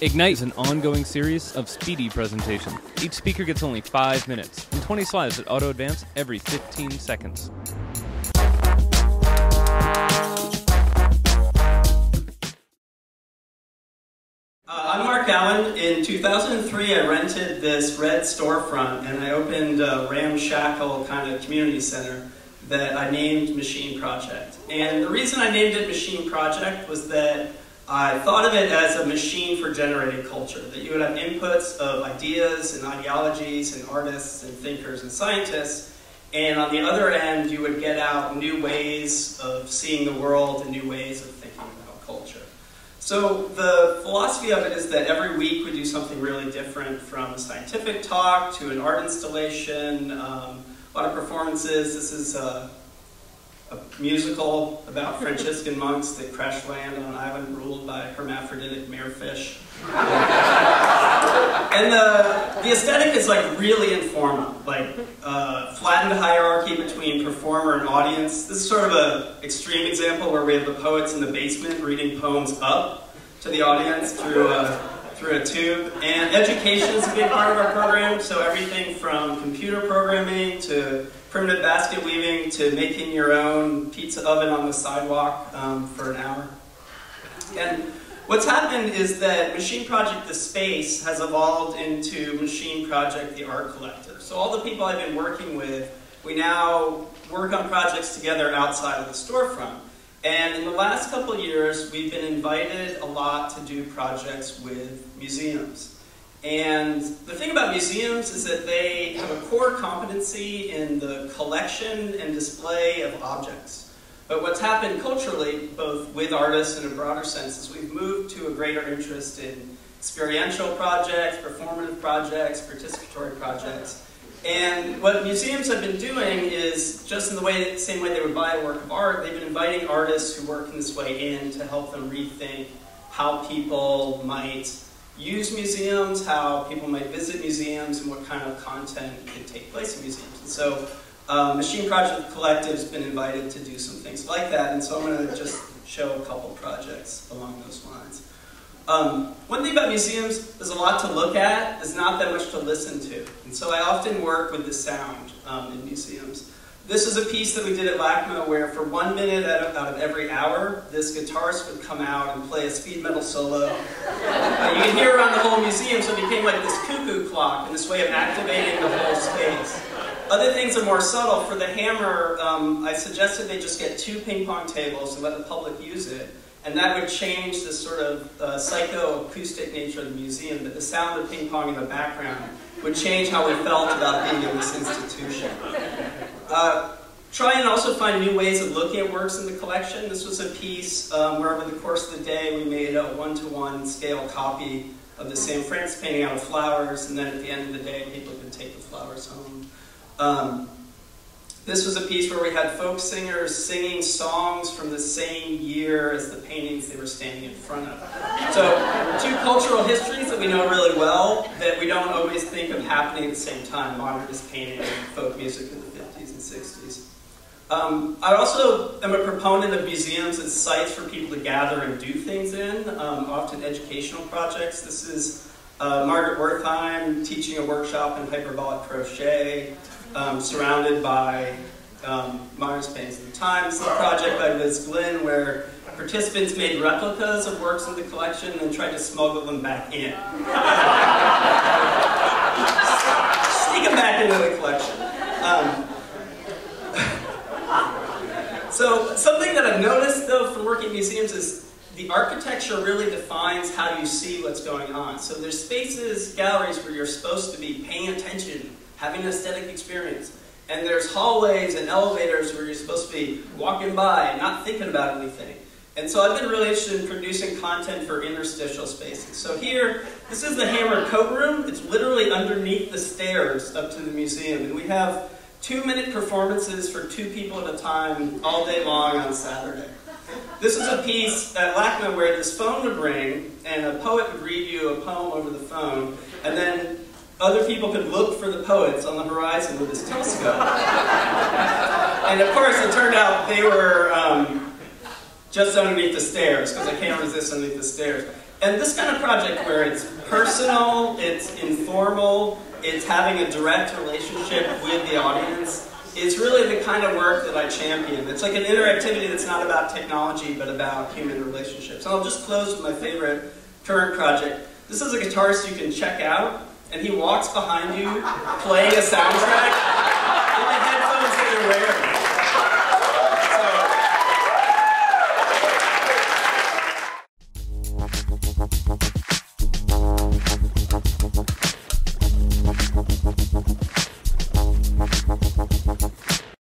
Ignite is an ongoing series of speedy presentations. Each speaker gets only 5 minutes and 20 slides that auto-advance every 15 seconds. I'm Mark Allen. In 2003, I rented this red storefront and I opened a ramshackle kind of community center that I named Machine Project. And the reason I named it Machine Project was that I thought of it as a machine for generating culture, that you would have inputs of ideas and ideologies and artists and thinkers and scientists, and on the other end you would get out new ways of seeing the world and new ways of thinking about culture. So the philosophy of it is that every week we do something really different, from a scientific talk to an art installation, a lot of performances. This is a musical about Franciscan monks that crash land on an island ruled by hermaphroditic marefish. And the aesthetic is like really informal, like flattened hierarchy between performer and audience. This is sort of an extreme example where we have the poets in the basement reading poems up to the audience through a tube. And education is a big part of our program, so everything from computer programming to primitive basket weaving to making your own pizza oven on the sidewalk for an hour. And what's happened is that Machine Project the Space has evolved into Machine Project the Art Collective. So all the people I've been working with, we now work on projects together outside of the storefront. And in the last couple of years, we've been invited a lot to do projects with museums. And the thing about museums is that they have a core competency in the collection and display of objects. But what's happened culturally, both with artists in a broader sense, is we've moved to a greater interest in experiential projects, performative projects, participatory projects. And what museums have been doing is, just in the same way they would buy a work of art, they've been inviting artists who work in this way in to help them rethink how people might use museums, how people might visit museums, and what kind of content can take place in museums. And so Machine Project Collective has been invited to do some things like that, and so I'm going to just show a couple projects along those lines. One thing about museums, there's a lot to look at, there's not that much to listen to. And so I often work with the sound in museums. This is a piece that we did at LACMA where for 1 minute out of every hour, this guitarist would come out and play a speed metal solo. You can hear around the whole museum, so it became like this cuckoo clock and this way of activating the whole space. Other things are more subtle. For the hammer, I suggested they just get 2 ping pong tables and let the public use it. And that would change the sort of psychoacoustic nature of the museum, that the sound of ping pong in the background would change how we felt about being in this institution. Try and also find new ways of looking at works in the collection. This was a piece where over the course of the day we made a 1-to-1 scale copy of the San Francisco painting out of flowers, and then at the end of the day people could take the flowers home. This was a piece where we had folk singers singing songs from the same year as the paintings they were standing in front of. So, 2 cultural histories that we know really well that we don't always think of happening at the same time: modernist painting and folk music in the 50s and 60s. I also am a proponent of museums as sites for people to gather and do things in, often educational projects. This is Margaret Wertheim teaching a workshop in hyperbolic crochet, surrounded by modernist paintings at the time. This is a project by Liz Glynn where participants made replicas of works in the collection and tried to smuggle them back in. Sneak them back into the collection. So something that I've noticed, though, from working in museums is the architecture really defines how you see what's going on. So there's spaces, galleries, where you're supposed to be paying attention, having an aesthetic experience. And there's hallways and elevators where you're supposed to be walking by and not thinking about anything. And so I've been really interested in producing content for interstitial spaces. So here, this is the Hammer Coat Room. It's literally underneath the stairs up to the museum. And we have 2-minute performances for 2 people at a time all day long on Saturday. This is a piece at LACMA where this phone would ring and a poet would read you a poem over the phone, and then other people could look for the poets on the horizon with this telescope. And of course, it turned out they were just underneath the stairs, because I can't resist underneath the stairs. And this kind of project where it's personal, it's informal, it's having a direct relationship with the audience, is really the kind of work that I champion. It's like an interactivity that's not about technology, but about human relationships. And I'll just close with my favorite current project. This is a guitarist you can check out, and he walks behind you playing a soundtrack in the headphones that you're wearing.